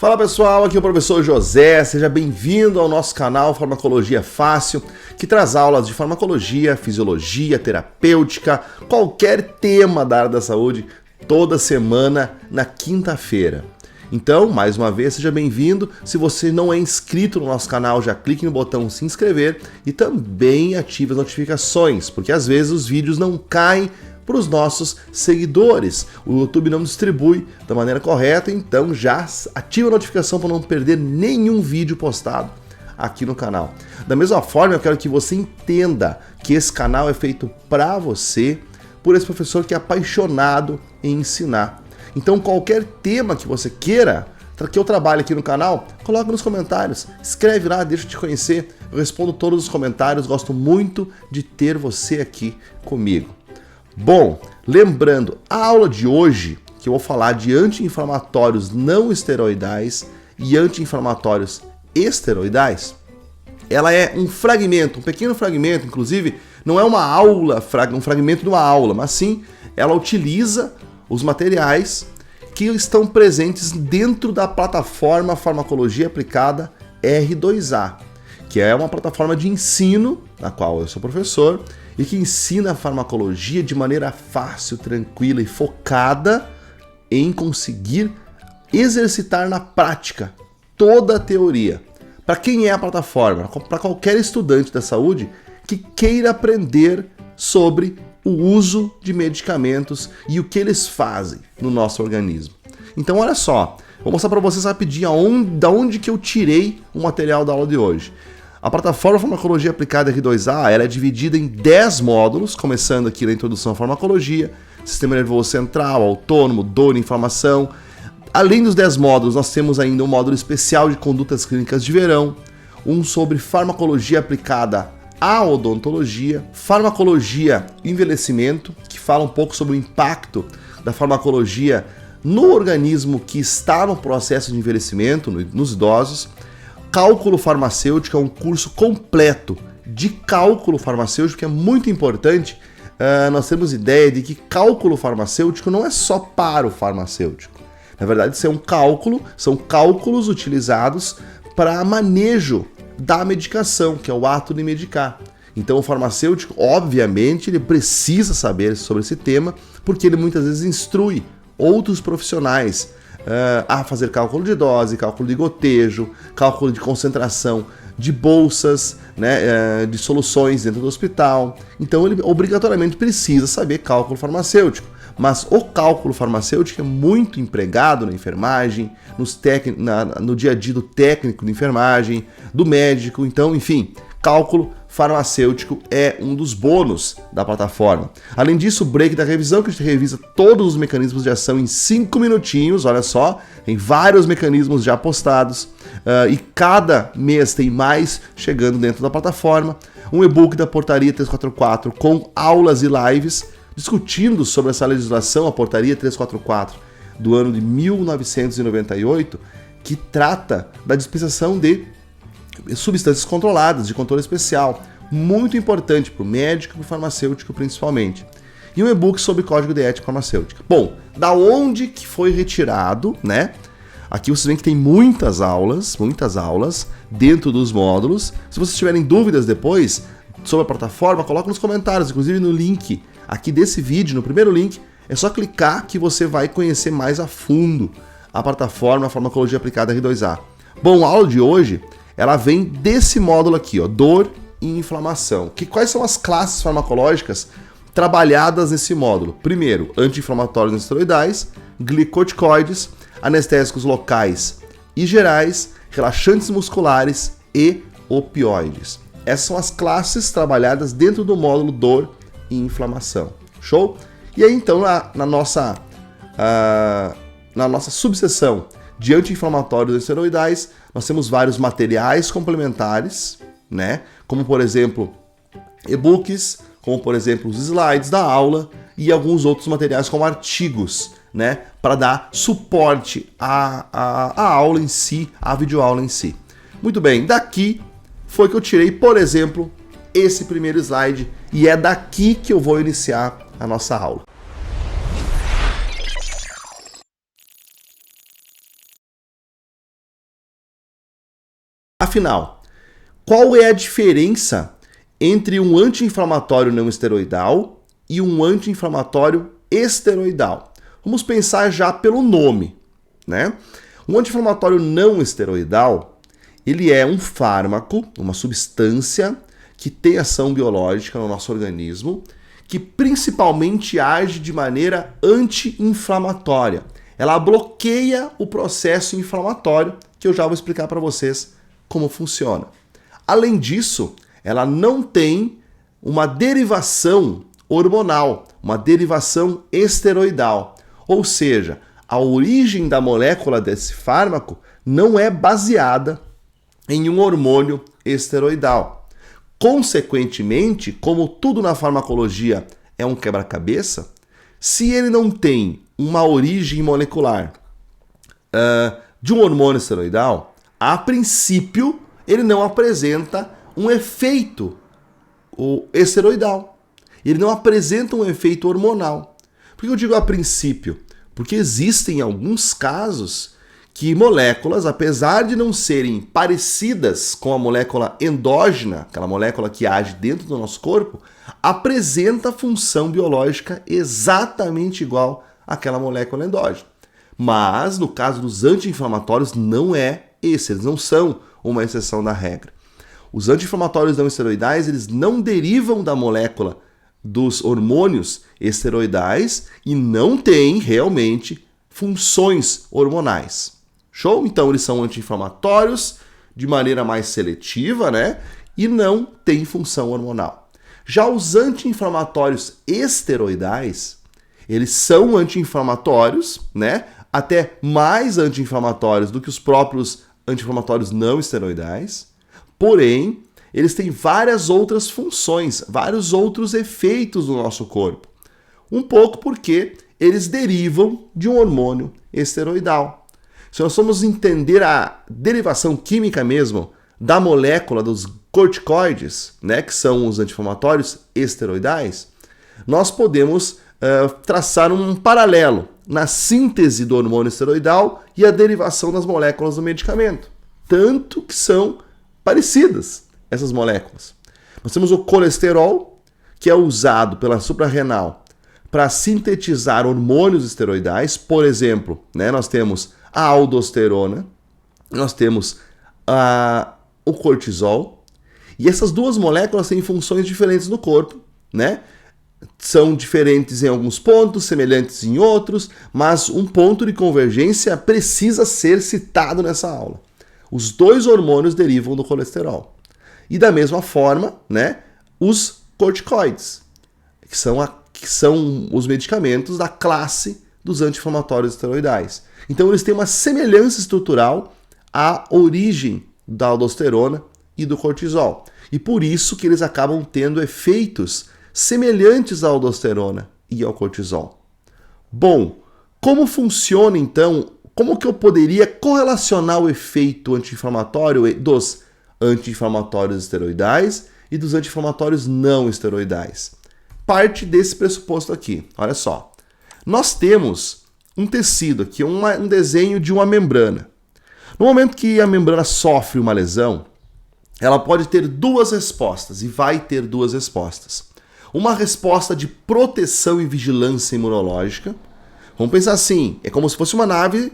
Fala pessoal, aqui é o professor José, seja bem-vindo ao nosso canal Farmacologia Fácil, que traz aulas de farmacologia, fisiologia, terapêutica, qualquer tema da área da saúde, toda semana na quinta-feira. Então, mais uma vez, seja bem-vindo. Se você não é inscrito no nosso canal, já clique no botão se inscrever e também ative as notificações, porque às vezes os vídeos não caem para os nossos seguidores. O YouTube não distribui da maneira correta, então já ativa a notificação para não perder nenhum vídeo postado aqui no canal. Da mesma forma, eu quero que você entenda que esse canal é feito para você, por esse professor que é apaixonado em ensinar. Então, qualquer tema que você queira que eu trabalhe aqui no canal, coloca nos comentários, escreve lá, deixa eu te conhecer, eu respondo todos os comentários, gosto muito de ter você aqui comigo. Bom, lembrando, a aula de hoje, que eu vou falar de anti-inflamatórios não esteroidais e anti-inflamatórios esteroidais, ela é um fragmento, um pequeno fragmento, inclusive, não é uma aula, um fragmento de uma aula, mas sim, ela utiliza os materiais que estão presentes dentro da plataforma Farmacologia Aplicada R2A, que é uma plataforma de ensino, na qual eu sou professor, e que ensina a farmacologia de maneira fácil, tranquila e focada em conseguir exercitar na prática toda a teoria. Para quem é a plataforma? Para qualquer estudante da saúde que queira aprender sobre o uso de medicamentos e o que eles fazem no nosso organismo. Então olha só, vou mostrar para vocês rapidinho da onde que eu tirei o material da aula de hoje. A plataforma Farmacologia Aplicada R2A ela é dividida em 10 módulos, começando aqui na introdução à farmacologia, sistema nervoso central, autônomo, dor e inflamação. Além dos 10 módulos, nós temos ainda um módulo especial de condutas clínicas de verão, um sobre farmacologia aplicada à odontologia, farmacologia e envelhecimento, que fala um pouco sobre o impacto da farmacologia no organismo que está no processo de envelhecimento, nos idosos. Cálculo farmacêutico é um curso completo de cálculo farmacêutico, que é muito importante. Nós temos ideia de que cálculo farmacêutico não é só para o farmacêutico. Na verdade, são cálculos utilizados para manejo da medicação, que é o ato de medicar. Então, o farmacêutico, obviamente, ele precisa saber sobre esse tema, porque ele muitas vezes instrui outros profissionais a fazer cálculo de dose, cálculo de gotejo, cálculo de concentração de bolsas, né, de soluções dentro do hospital. Então ele obrigatoriamente precisa saber cálculo farmacêutico. Mas o cálculo farmacêutico é muito empregado na enfermagem, no dia a dia do técnico de enfermagem, do médico. Então, enfim, cálculo farmacêutico é um dos bônus da plataforma. Além disso, o break da revisão, que a gente revisa todos os mecanismos de ação em 5 minutinhos, olha só, tem vários mecanismos já postados, e cada mês tem mais chegando dentro da plataforma. Um e-book da Portaria 344 com aulas e lives, discutindo sobre essa legislação, a Portaria 344 do ano de 1998, que trata da dispensação de substâncias controladas, de controle especial, muito importante para o médico e para o farmacêutico principalmente. E um e-book sobre código de ética farmacêutica. Bom, da onde que foi retirado, né? Aqui vocês veem que tem muitas aulas dentro dos módulos. Se vocês tiverem dúvidas depois sobre a plataforma, coloca nos comentários, inclusive no link aqui desse vídeo, no primeiro link, é só clicar que você vai conhecer mais a fundo a plataforma, a Farmacologia Aplicada R2A. Bom, a aula de hoje ela vem desse módulo aqui, ó, dor e inflamação. Quais são as classes farmacológicas trabalhadas nesse módulo? Primeiro, anti-inflamatórios não esteroidais, glicocorticoides, anestésicos locais e gerais, relaxantes musculares e opioides. Essas são as classes trabalhadas dentro do módulo dor e inflamação. Show? E aí então na nossa subseção de anti-inflamatórios esteroidais, nós temos vários materiais complementares, né? Como por exemplo, e-books, como por exemplo os slides da aula e alguns outros materiais como artigos, né? Para dar suporte à aula em si, à videoaula em si. Muito bem, daqui foi que eu tirei, por exemplo, esse primeiro slide e é daqui que eu vou iniciar a nossa aula. Afinal, qual é a diferença entre um anti-inflamatório não esteroidal e um anti-inflamatório esteroidal? Vamos pensar já pelo nome, né? Um anti-inflamatório não esteroidal, ele é um fármaco, uma substância que tem ação biológica no nosso organismo, que principalmente age de maneira anti-inflamatória. Ela bloqueia o processo inflamatório, que eu já vou explicar para vocês como funciona. Além disso, ela não tem uma derivação hormonal, uma derivação esteroidal. Ou seja, a origem da molécula desse fármaco não é baseada em um hormônio esteroidal. Consequentemente, como tudo na farmacologia é um quebra-cabeça, se ele não tem uma origem molecular de um hormônio esteroidal, a princípio ele não apresenta um efeito esteroidal. Ele não apresenta um efeito hormonal. Por que eu digo a princípio? Porque existem alguns casos que moléculas, apesar de não serem parecidas com a molécula endógena, aquela molécula que age dentro do nosso corpo, apresenta função biológica exatamente igual àquela molécula endógena. Mas, no caso dos anti-inflamatórios, não é esse, eles não são uma exceção da regra. Os anti-inflamatórios não esteroidais, eles não derivam da molécula dos hormônios esteroidais e não têm realmente funções hormonais. Show? Então eles são anti-inflamatórios de maneira mais seletiva, né? E não têm função hormonal. Já os anti-inflamatórios esteroidais, eles são anti-inflamatórios, né? Até mais anti-inflamatórios do que os próprios anti-inflamatórios não esteroidais. Porém, eles têm várias outras funções, vários outros efeitos no nosso corpo. Um pouco porque eles derivam de um hormônio esteroidal. Se nós formos entender a derivação química mesmo da molécula dos corticoides, né, que são os anti-inflamatórios esteroidais, nós podemos traçar um paralelo na síntese do hormônio esteroidal e a derivação das moléculas do medicamento. Tanto que são parecidas essas moléculas. Nós temos o colesterol, que é usado pela suprarrenal para sintetizar hormônios esteroidais. Por exemplo, né, nós temos a aldosterona, nós temos o cortisol, e essas duas moléculas têm funções diferentes no corpo, né? São diferentes em alguns pontos, semelhantes em outros, mas um ponto de convergência precisa ser citado nessa aula. Os dois hormônios derivam do colesterol. E da mesma forma, né, os corticoides, que são os medicamentos da classe dos anti-inflamatórios esteroidais. Então eles têm uma semelhança estrutural à origem da aldosterona e do cortisol. E por isso que eles acabam tendo efeitos semelhantes à aldosterona e ao cortisol. Bom, como funciona então, como que eu poderia correlacionar o efeito anti-inflamatório dos anti-inflamatórios esteroidais e dos anti-inflamatórios não esteroidais? Parte desse pressuposto aqui, olha só. Nós temos um tecido aqui, um desenho de uma membrana. No momento que a membrana sofre uma lesão, ela pode ter duas respostas, e vai ter duas respostas. Uma resposta de proteção e vigilância imunológica. Vamos pensar assim, é como se fosse uma nave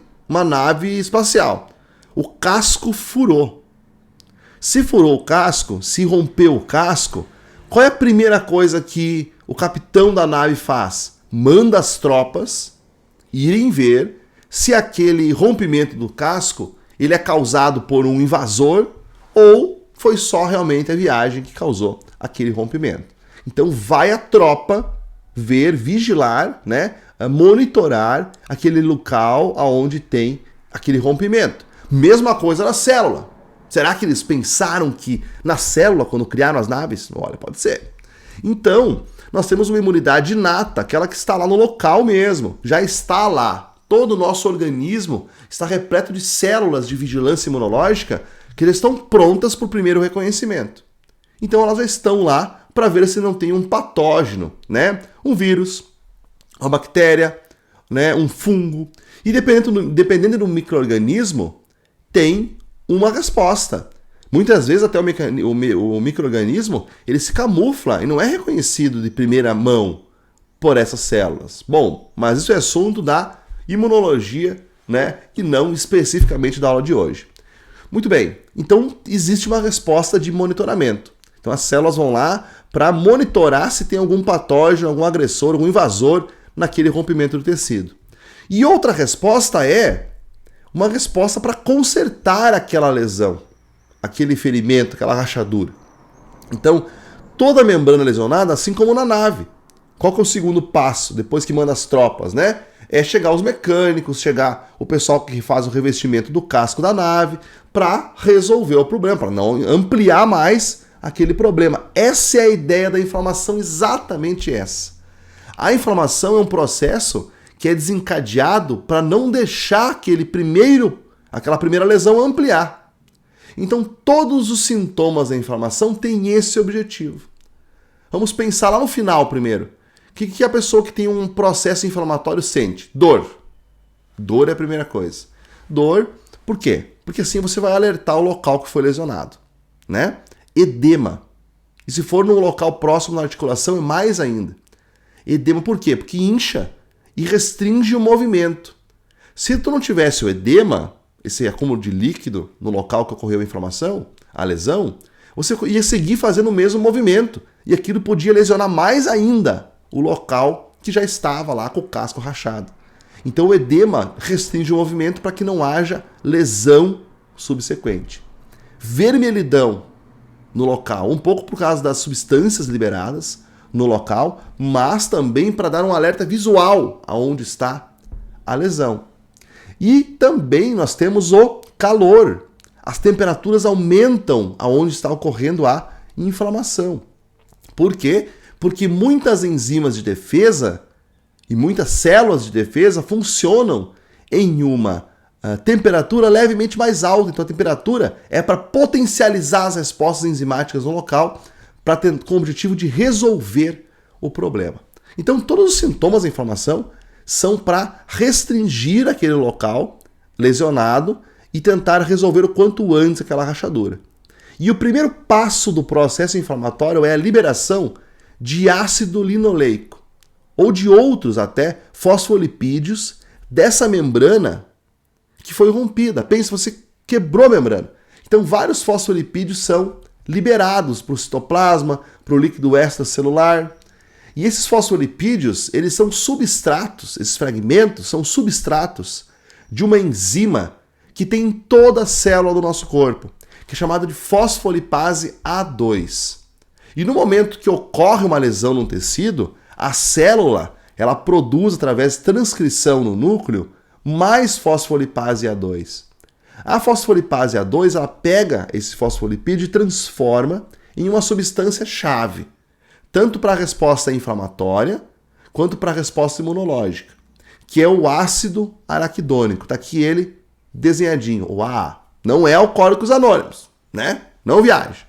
espacial. O casco furou. Se furou o casco, se rompeu o casco, qual é a primeira coisa que o capitão da nave faz? Manda as tropas irem ver se aquele rompimento do casco ele é causado por um invasor ou foi só realmente a viagem que causou aquele rompimento. Então vai a tropa ver, vigilar, né, monitorar aquele local onde tem aquele rompimento. Mesma coisa na célula. Será que eles pensaram que na célula, quando criaram as naves? Olha, pode ser. Então, nós temos uma imunidade inata, aquela que está lá no local mesmo, já está lá. Todo o nosso organismo está repleto de células de vigilância imunológica que já estão prontas para o primeiro reconhecimento. Então elas já estão lá para ver se não tem um patógeno, né? Um vírus, uma bactéria, né? Um fungo. E dependendo do micro-organismo, tem uma resposta. Muitas vezes até o micro-organismo ele se camufla e não é reconhecido de primeira mão por essas células. Bom, mas isso é assunto da imunologia, né, e não especificamente da aula de hoje. Muito bem, então existe uma resposta de monitoramento. Então as células vão lá para monitorar se tem algum patógeno, algum agressor, algum invasor naquele rompimento do tecido. E outra resposta é uma resposta para consertar aquela lesão, aquele ferimento, aquela rachadura. Então, toda membrana lesionada, assim como na nave. Qual que é o segundo passo, depois que manda as tropas, né? É chegar os mecânicos, chegar o pessoal que faz o revestimento do casco da nave para resolver o problema, para não ampliar mais aquele problema. Essa é a ideia da inflamação, exatamente essa. A inflamação é um processo que é desencadeado para não deixar aquela primeira lesão ampliar. Então, todos os sintomas da inflamação têm esse objetivo. Vamos pensar lá no final primeiro. O que a pessoa que tem um processo inflamatório sente? Dor. Dor é a primeira coisa. Dor, por quê? Porque assim você vai alertar o local que foi lesionado, né? Edema. E se for num local próximo da articulação, é mais ainda. Edema por quê? Porque incha e restringe o movimento. Se tu não tivesse o edema, esse acúmulo de líquido no local que ocorreu a inflamação, a lesão, você ia seguir fazendo o mesmo movimento. E aquilo podia lesionar mais ainda o local que já estava lá com o casco rachado. Então o edema restringe o movimento para que não haja lesão subsequente. Vermelhidão no local, um pouco por causa das substâncias liberadas no local, mas também para dar um alerta visual aonde está a lesão. E também nós temos o calor. As temperaturas aumentam aonde está ocorrendo a inflamação. Por quê? Porque muitas enzimas de defesa e muitas células de defesa funcionam em uma temperatura levemente mais alta. Então a temperatura é para potencializar as respostas enzimáticas no local com o objetivo de resolver o problema. Então todos os sintomas da inflamação são para restringir aquele local lesionado e tentar resolver o quanto antes aquela rachadura. E o primeiro passo do processo inflamatório é a liberação de ácido linoleico ou de outros até fosfolipídios dessa membrana que foi rompida. Pense, você quebrou a membrana. Então vários fosfolipídios são liberados para o citoplasma, para o líquido extracelular. E esses fosfolipídios, eles são substratos, esses fragmentos são substratos de uma enzima que tem em toda a célula do nosso corpo, que é chamada de fosfolipase A2. E no momento que ocorre uma lesão no tecido, a célula ela produz, através de transcrição no núcleo, mais fosfolipase A2. A fosfolipase A2 ela pega esse fosfolipídio e transforma em uma substância-chave, tanto para a resposta inflamatória quanto para a resposta imunológica, que é o ácido araquidônico. Está aqui ele desenhadinho, o AA. Não é Alcoólicos Anônimos, né? Não viaja.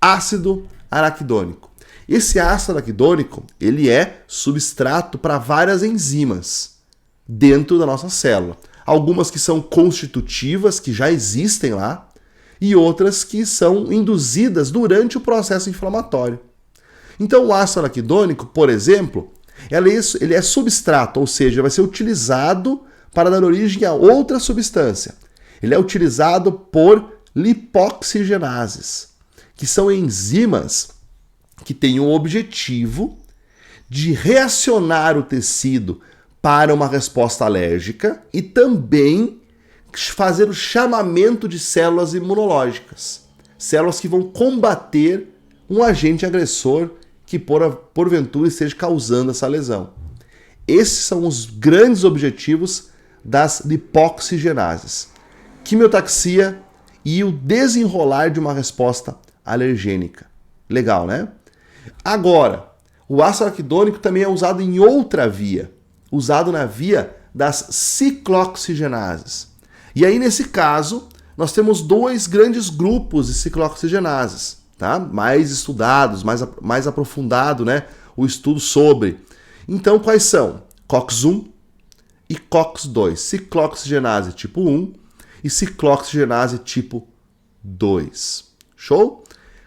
Ácido araquidônico. Esse ácido araquidônico, ele é substrato para várias enzimas dentro da nossa célula. Algumas que são constitutivas, que já existem lá, e outras que são induzidas durante o processo inflamatório. Então o ácido araquidônico, por exemplo, ele é substrato, ou seja, vai ser utilizado para dar origem a outra substância. Ele é utilizado por lipoxigenases, que são enzimas que têm o objetivo de reacionar o tecido para uma resposta alérgica e também fazer o chamamento de células imunológicas, células que vão combater um agente agressor que porventura esteja causando essa lesão. Esses são os grandes objetivos das lipoxigenases: quimiotaxia e o desenrolar de uma resposta alergênica. Legal, né? Agora, o ácido araquidônico também é usado em outra via, usado na via das ciclooxigenases. E aí, nesse caso, nós temos dois grandes grupos de ciclooxigenases, tá? Mais estudados, mais aprofundado, né? O estudo sobre. Então, quais são? COX-1 e COX-2. Ciclooxigenase tipo 1 e ciclooxigenase tipo 2. Show?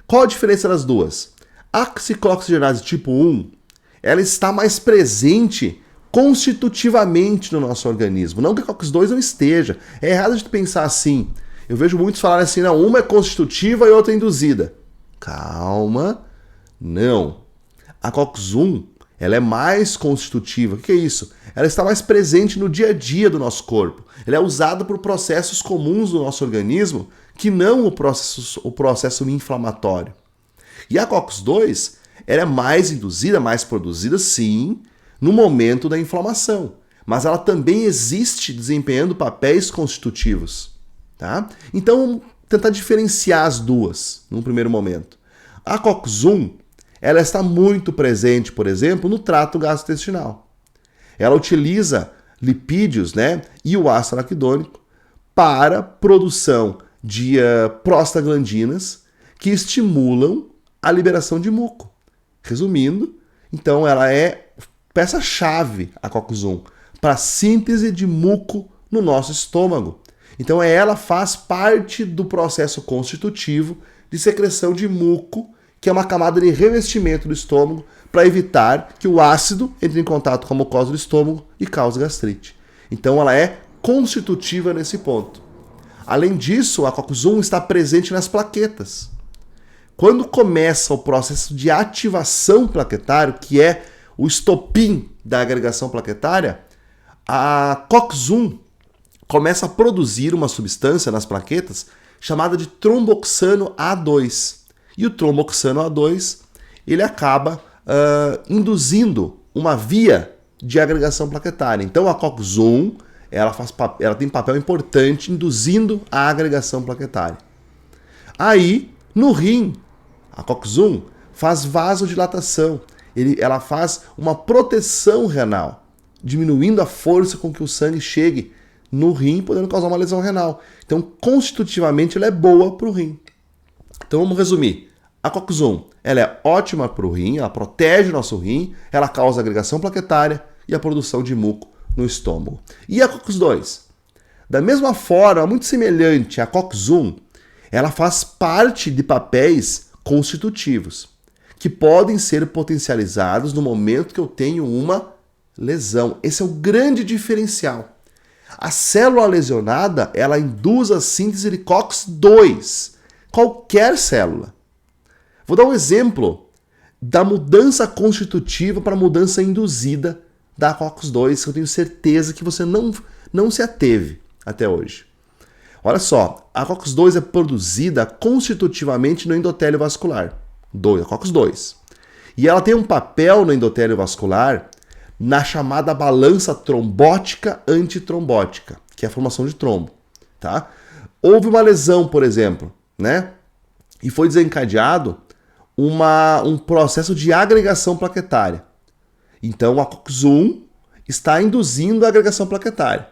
Qual a diferença das duas? A ciclooxigenase tipo 1, ela está mais presente constitutivamente no nosso organismo. Não que a COX-2 não esteja. É errado a gente pensar assim. Eu vejo muitos falarem assim, não, uma é constitutiva e outra é induzida. Calma. Não. A COX-1, ela é mais constitutiva. O que é isso? Ela está mais presente no dia a dia do nosso corpo. Ela é usada por processos comuns do nosso organismo que não o processo inflamatório. E a COX-2, ela é mais induzida, mais produzida, sim, no momento da inflamação. Mas ela também existe desempenhando papéis constitutivos. Tá? Então, vamos tentar diferenciar as duas num primeiro momento. A COX-1, ela está muito presente, por exemplo, no trato gastrointestinal. Ela utiliza lipídios, né, e o ácido araquidônico para produção de prostaglandinas que estimulam a liberação de muco. Resumindo, então ela é peça-chave, a COX-1, para a síntese de muco no nosso estômago. Então ela faz parte do processo constitutivo de secreção de muco, que é uma camada de revestimento do estômago para evitar que o ácido entre em contato com a mucosa do estômago e cause gastrite. Então ela é constitutiva nesse ponto. Além disso, a COX-1 está presente nas plaquetas. Quando começa o processo de ativação plaquetário, que é o estopim da agregação plaquetária, a COX-1 começa a produzir uma substância nas plaquetas chamada de tromboxano A2. E o tromboxano A2, ele acaba induzindo uma via de agregação plaquetária. Então a COX-1, ela tem papel importante induzindo a agregação plaquetária. Aí, no rim, a COX-1 faz vasodilatação. Ela faz uma proteção renal, diminuindo a força com que o sangue chegue no rim, podendo causar uma lesão renal. Então, constitutivamente, ela é boa para o rim. Então, vamos resumir. A COX-1, ela é ótima para o rim, ela protege o nosso rim, ela causa agregação plaquetária e a produção de muco no estômago. E a COX-2? Da mesma forma, muito semelhante à COX-1, ela faz parte de papéis constitutivos, que podem ser potencializados no momento que eu tenho uma lesão. Esse é o grande diferencial. A célula lesionada, ela induz a síntese de COX-2. Qualquer célula. Vou dar um exemplo da mudança constitutiva para a mudança induzida da COX-2, que eu tenho certeza que você não se ateve até hoje. Olha só, a COX-2 é produzida constitutivamente no endotélio vascular. A COX-2. E ela tem um papel no endotélio vascular na chamada balança trombótica antitrombótica, que é a formação de trombo. Tá? Houve uma lesão, por exemplo, né? E foi desencadeado um processo de agregação plaquetária. Então a COX-1 está induzindo a agregação plaquetária.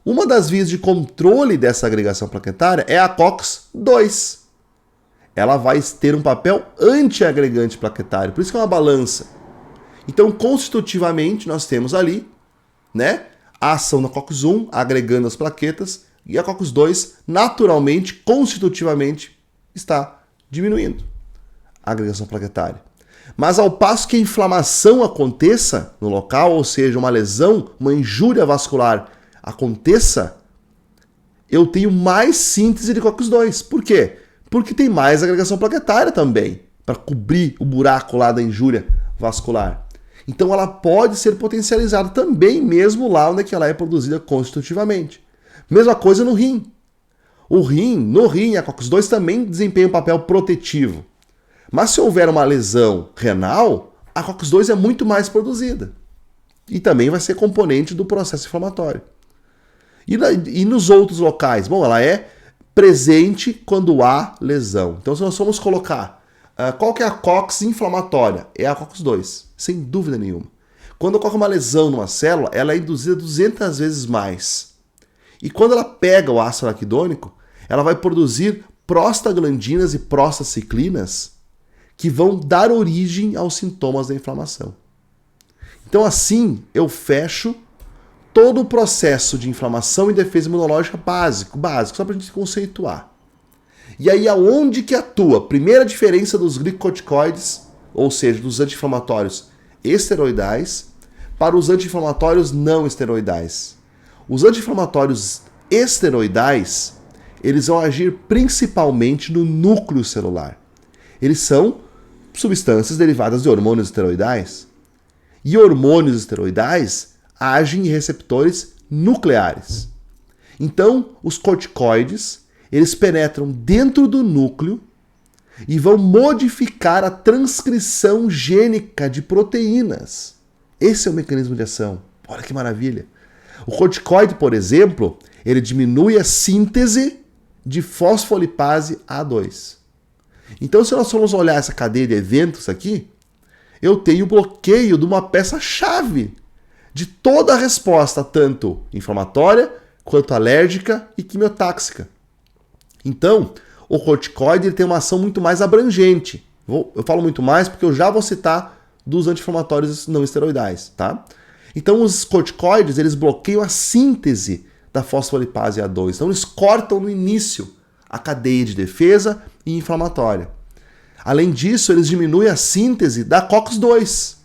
Uma das vias de controle dessa agregação plaquetária é a COX-2. Ela vai ter um papel antiagregante plaquetário, por isso que é uma balança. Então, constitutivamente, nós temos ali, né, a ação da COX-1 agregando as plaquetas e a COX-2, naturalmente, constitutivamente, está diminuindo a agregação plaquetária. Mas ao passo que a inflamação aconteça no local, ou seja, uma lesão, uma injúria vascular aconteça, eu tenho mais síntese de COX-2. Por quê? Porque tem mais agregação plaquetária também, para cobrir o buraco lá da injúria vascular. Então ela pode ser potencializada também, mesmo lá onde ela é produzida constitutivamente. Mesma coisa no rim. No rim, a COX-2 também desempenha um papel protetivo. Mas se houver uma lesão renal, a COX-2 é muito mais produzida. E também vai ser componente do processo inflamatório. E nos outros locais? Bom, ela é presente quando há lesão. Então, se nós formos colocar qual que é a COX inflamatória, é a COX-2, sem dúvida nenhuma. Quando ocorre uma lesão numa célula, ela é induzida 200 vezes mais. E quando ela pega o ácido araquidônico, ela vai produzir prostaglandinas e prostaciclinas que vão dar origem aos sintomas da inflamação. Então, assim, eu fecho todo o processo de inflamação e defesa imunológica básico, só para a gente conceituar. E aí aonde que atua? Primeira diferença dos glicocorticoides, ou seja, dos anti-inflamatórios esteroidais, para os anti-inflamatórios não esteroidais. Os anti-inflamatórios esteroidais, eles vão agir principalmente no núcleo celular. Eles são substâncias derivadas de hormônios esteroidais. E hormônios esteroidais agem em receptores nucleares. Então, os corticoides, eles penetram dentro do núcleo e vão modificar a transcrição gênica de proteínas. Esse é o mecanismo de ação. Olha que maravilha. O corticoide, por exemplo, ele diminui a síntese de fosfolipase A2. Então, se nós formos olhar essa cadeia de eventos aqui, eu tenho bloqueio de uma peça-chave de toda a resposta, tanto inflamatória, quanto alérgica e quimiotáxica. Então, o corticoide ele tem uma ação muito mais abrangente. Eu falo muito mais porque eu já vou citar dos anti-inflamatórios não esteroidais, tá? Então, os corticoides, eles bloqueiam a síntese da fosfolipase A2. Então, eles cortam no início a cadeia de defesa e inflamatória. Além disso, eles diminuem a síntese da COX-2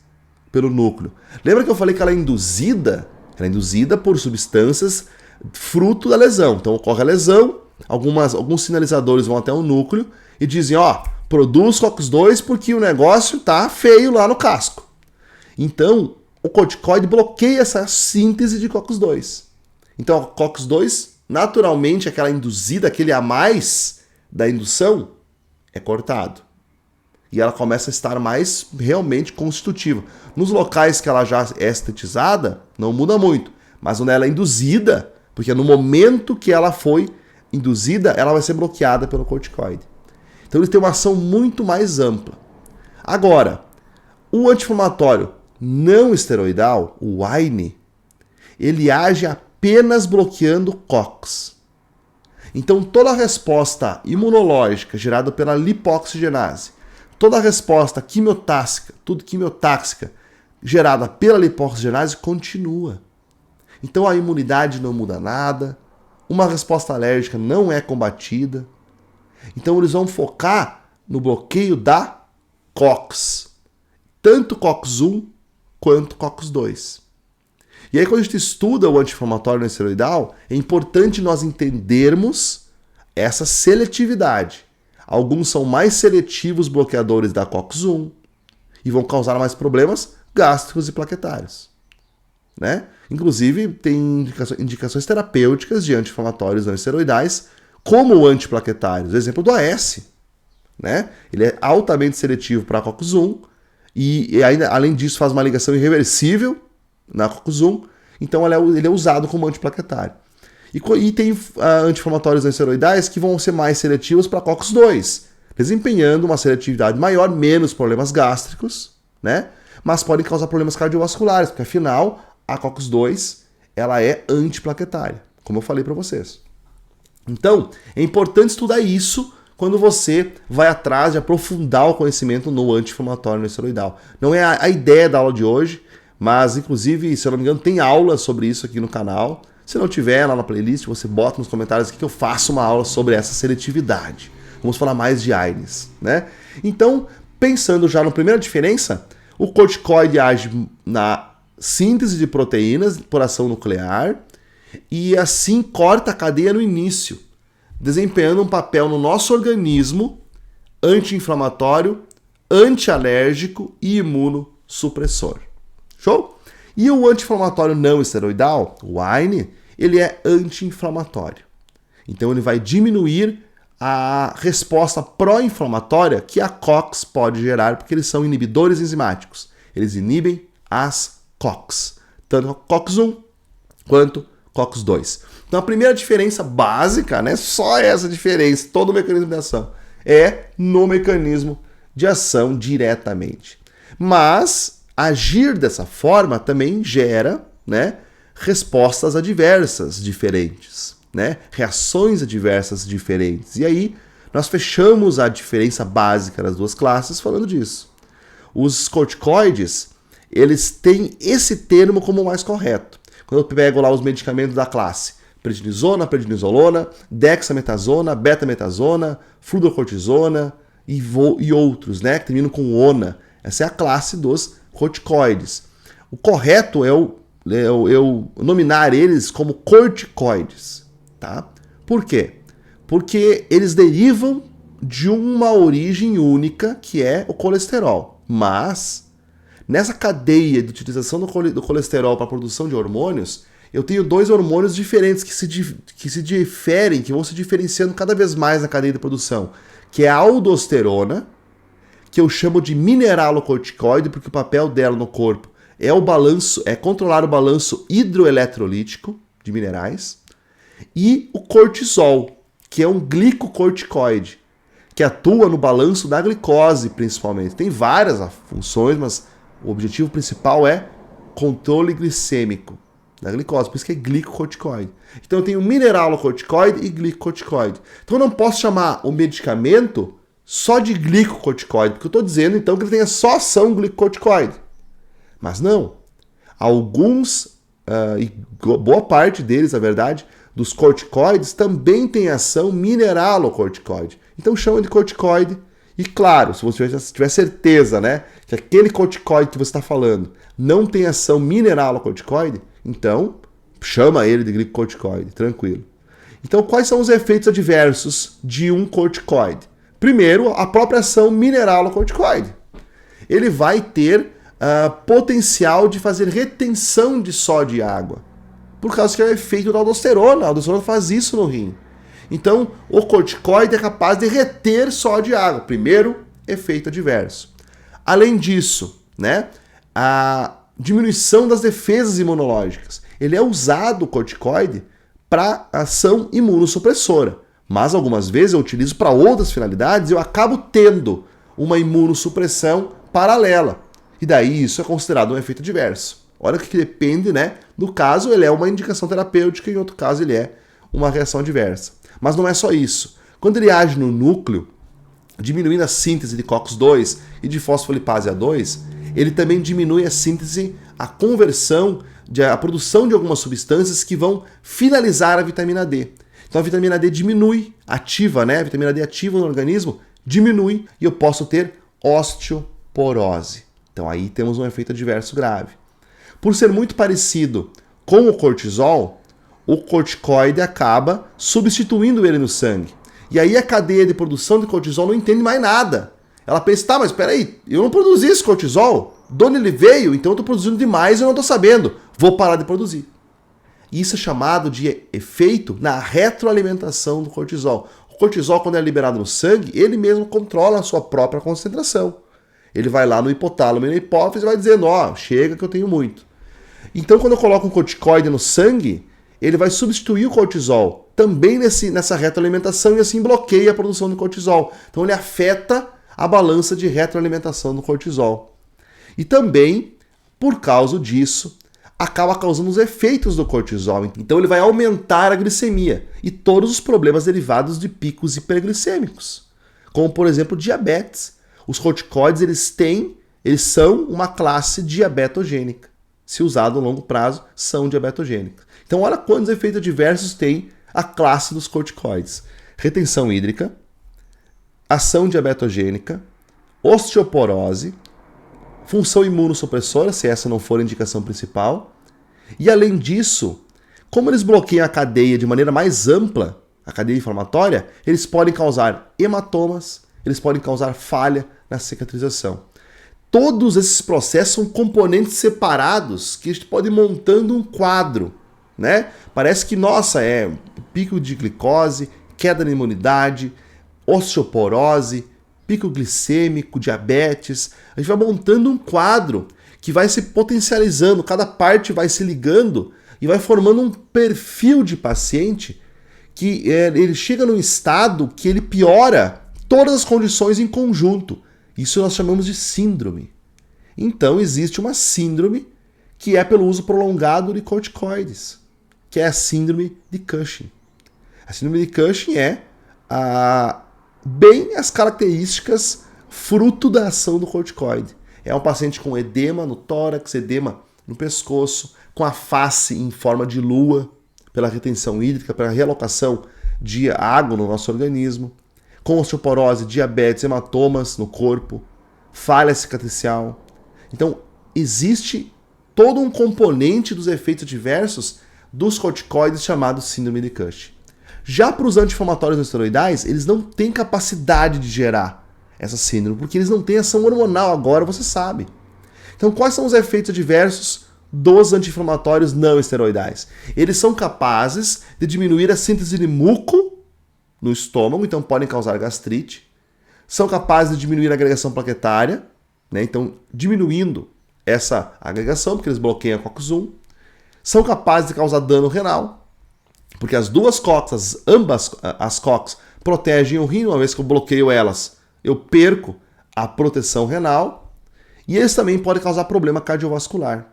pelo núcleo. Lembra que eu falei que ela é induzida? Ela é induzida por substâncias fruto da lesão. Então, ocorre a lesão, alguns sinalizadores vão até o núcleo e dizem, produz COX-2 porque o negócio tá feio lá no casco. Então, o corticoide bloqueia essa síntese de COX-2. Então, a COX-2, naturalmente, aquela induzida, aquele a mais da indução, é cortado. E ela começa a estar mais realmente constitutiva. Nos locais que ela já é sintetizada, não muda muito. Mas quando ela é induzida, porque no momento que ela foi induzida, ela vai ser bloqueada pelo corticoide. Então ele tem uma ação muito mais ampla. Agora, o anti-inflamatório não esteroidal, o AINE, ele age apenas bloqueando COX. Então toda a resposta imunológica gerada pela lipoxigenase, toda a resposta quimiotáxica gerada pela lipoxigenase continua. Então a imunidade não muda nada, uma resposta alérgica não é combatida. Então eles vão focar no bloqueio da COX, tanto COX-1 quanto COX-2. E aí quando a gente estuda o anti-inflamatório não esteroidal, é importante nós entendermos essa seletividade. Alguns são mais seletivos bloqueadores da COX-1 e vão causar mais problemas gástricos e plaquetários, né? Inclusive, tem indicações terapêuticas de anti-inflamatórios não esteroidais, como o antiplaquetários. O exemplo do AS, né? Ele é altamente seletivo para a COX-1 e ainda, além disso, faz uma ligação irreversível na COX-1, então ele é usado como antiplaquetário. E tem anti-inflamatórios não esteroidais que vão ser mais seletivos para COX-2, desempenhando uma seletividade maior, menos problemas gástricos, né? Mas podem causar problemas cardiovasculares, porque afinal a COX-2 ela é antiplaquetária, como eu falei para vocês. Então, é importante estudar isso quando você vai atrás de aprofundar o conhecimento no anti-inflamatório não esteroidal. Não é a ideia da aula de hoje, mas inclusive, se eu não me engano, tem aula sobre isso aqui no canal. Se não tiver lá na playlist, você bota nos comentários aqui que eu faço uma aula sobre essa seletividade. Vamos falar mais de AINEs, né? Então, pensando já na primeira diferença, o corticoide age na síntese de proteínas por ação nuclear e assim corta a cadeia no início, desempenhando um papel no nosso organismo anti-inflamatório, anti-alérgico e imunossupressor. Show? E o anti-inflamatório não esteroidal, o AINE, ele é anti-inflamatório. Então ele vai diminuir a resposta pró-inflamatória que a COX pode gerar, porque eles são inibidores enzimáticos. Eles inibem as COX, tanto a COX-1 quanto COX-2. Então a primeira diferença básica, né, só essa diferença, todo o mecanismo de ação, é no mecanismo de ação diretamente. Mas agir dessa forma também gera, né, respostas adversas diferentes, né, reações adversas diferentes. E aí nós fechamos a diferença básica das duas classes falando disso. Os corticoides, eles têm esse termo como o mais correto. Quando eu pego lá os medicamentos da classe prednisona, prednisolona, dexametasona, betametasona, fluorocortisona e outros, né, que terminam com ona. Essa é a classe dos corticoides. O correto é eu nominar eles como corticoides, tá? Por quê? Porque eles derivam de uma origem única, que é o colesterol. Mas, nessa cadeia de utilização do colesterol para a produção de hormônios, eu tenho dois hormônios diferentes que se diferem, que vão se diferenciando cada vez mais na cadeia de produção, que é a aldosterona, que eu chamo de mineralocorticoide, porque o papel dela no corpo é controlar o balanço hidroeletrolítico de minerais, e o cortisol, que é um glicocorticoide, que atua no balanço da glicose principalmente. Tem várias funções, mas o objetivo principal é controle glicêmico da glicose, por isso que é glicocorticoide. Então eu tenho mineralocorticoide e glicocorticoide. Então eu não posso chamar o medicamento só de glicocorticoide, porque eu estou dizendo então que ele tenha só ação glicocorticoide. Mas não. Alguns, e boa parte deles, na verdade, dos corticoides também tem ação mineralocorticoide. Então chama de corticoide. E claro, se você tiver certeza, né, que aquele corticoide que você está falando não tem ação mineralocorticoide, então chama ele de glicocorticoide, tranquilo. Então quais são os efeitos adversos de um corticoide? Primeiro, a própria ação mineralocorticoide. Ele vai ter potencial de fazer retenção de sódio e água, por causa que é o efeito da aldosterona. A aldosterona faz isso no rim. Então, o corticoide é capaz de reter sódio e água. Primeiro, efeito adverso. Além disso, né, a diminuição das defesas imunológicas. Ele é usado, o corticoide, para ação imunossupressora. Mas algumas vezes eu utilizo para outras finalidades e eu acabo tendo uma imunossupressão paralela. E daí isso é considerado um efeito adverso. Olha que depende, né? No caso, ele é uma indicação terapêutica, em outro caso, ele é uma reação adversa. Mas não é só isso. Quando ele age no núcleo, diminuindo a síntese de COX-2 e de fosfolipase A2, ele também diminui a síntese, a conversão, a produção de algumas substâncias que vão finalizar a vitamina D. Então a vitamina D diminui, ativa, né? A vitamina D ativa no organismo, diminui e eu posso ter osteoporose. Então aí temos um efeito adverso grave. Por ser muito parecido com o cortisol, o corticoide acaba substituindo ele no sangue. E aí a cadeia de produção de cortisol não entende mais nada. Ela pensa, tá, mas peraí, eu não produzi esse cortisol, de onde ele veio, então eu estou produzindo demais e eu não estou sabendo, vou parar de produzir. Isso é chamado de efeito na retroalimentação do cortisol. O cortisol, quando é liberado no sangue, ele mesmo controla a sua própria concentração. Ele vai lá no hipotálamo e na hipófise e vai dizendo, ó, chega que eu tenho muito. Então, quando eu coloco um corticoide no sangue, ele vai substituir o cortisol também nessa retroalimentação e assim bloqueia a produção de cortisol. Então, ele afeta a balança de retroalimentação do cortisol. E também, por causa disso, acaba causando os efeitos do cortisol. Então, ele vai aumentar a glicemia e todos os problemas derivados de picos hiperglicêmicos, como, por exemplo, diabetes. Os corticoides, eles são uma classe diabetogênica. Se usado a longo prazo, são diabetogênicos. Então, olha quantos efeitos adversos tem a classe dos corticoides. Retenção hídrica, ação diabetogênica, osteoporose, função imunossupressora, se essa não for a indicação principal. E, além disso, como eles bloqueiam a cadeia de maneira mais ampla, a cadeia inflamatória, eles podem causar hematomas, eles podem causar falha na cicatrização. Todos esses processos são componentes separados que a gente pode ir montando um quadro, né? Parece que, nossa, é pico de glicose, queda na imunidade, osteoporose, pico glicêmico, diabetes. A gente vai montando um quadro que vai se potencializando, cada parte vai se ligando e vai formando um perfil de paciente que ele chega num estado que ele piora todas as condições em conjunto. Isso nós chamamos de síndrome. Então existe uma síndrome que é pelo uso prolongado de corticoides, que é a síndrome de Cushing. A síndrome de Cushing é bem as características fruto da ação do corticoide. É um paciente com edema no tórax, edema no pescoço, com a face em forma de lua, pela retenção hídrica, pela realocação de água no nosso organismo, com osteoporose, diabetes, hematomas no corpo, falha cicatricial. Então, existe todo um componente dos efeitos adversos dos corticoides chamado síndrome de Cushing. Já para os anti-inflamatórios não esteroidais, eles não têm capacidade de gerar essa síndrome, porque eles não têm ação hormonal agora, você sabe. Então, quais são os efeitos adversos dos anti-inflamatórios não esteroidais? Eles são capazes de diminuir a síntese de muco no estômago, então podem causar gastrite. São capazes de diminuir a agregação plaquetária, né? Então diminuindo essa agregação, porque eles bloqueiam a COX-1. São capazes de causar dano renal, porque as duas COX, ambas as COX, protegem o rim. Uma vez que eu bloqueio elas, eu perco a proteção renal. E eles também podem causar problema cardiovascular,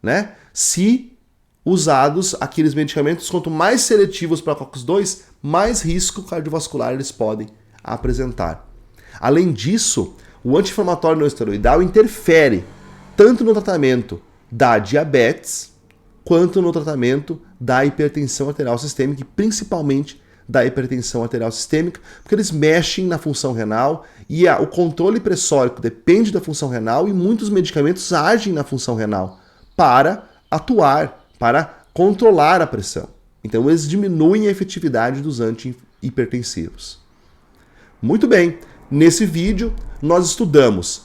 né? Se usados aqueles medicamentos, quanto mais seletivos para a COX-2, mais risco cardiovascular eles podem apresentar. Além disso, o anti-inflamatório não esteroidal interfere tanto no tratamento da diabetes quanto no tratamento da hipertensão arterial sistêmica, e principalmente da hipertensão arterial sistêmica, porque eles mexem na função renal e o controle pressórico depende da função renal, e muitos medicamentos agem na função renal para atuar, para controlar a pressão. Então eles diminuem a efetividade dos antihipertensivos. Muito bem, nesse vídeo nós estudamos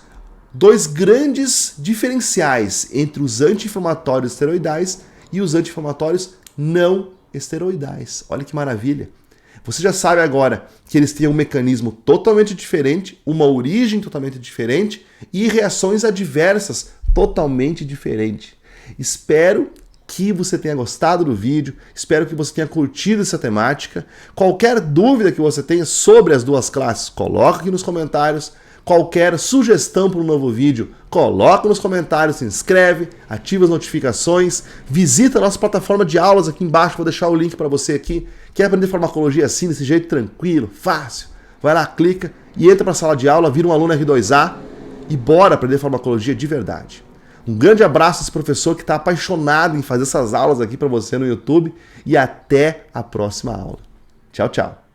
dois grandes diferenciais entre os anti-inflamatórios esteroidais e os anti-inflamatórios não esteroidais. Olha que maravilha! Você já sabe agora que eles têm um mecanismo totalmente diferente, uma origem totalmente diferente e reações adversas totalmente diferentes. Espero que você tenha gostado do vídeo, espero que você tenha curtido essa temática. Qualquer dúvida que você tenha sobre as duas classes, coloca aqui nos comentários. Qualquer sugestão para um novo vídeo, coloca nos comentários, se inscreve, ativa as notificações, visita a nossa plataforma de aulas aqui embaixo, vou deixar o link para você aqui. Quer aprender farmacologia assim, desse jeito tranquilo, fácil? Vai lá, clica e entra para a sala de aula, vira um aluno R2A e bora aprender farmacologia de verdade. Um grande abraço a esse professor que está apaixonado em fazer essas aulas aqui para você no YouTube e até a próxima aula. Tchau, tchau.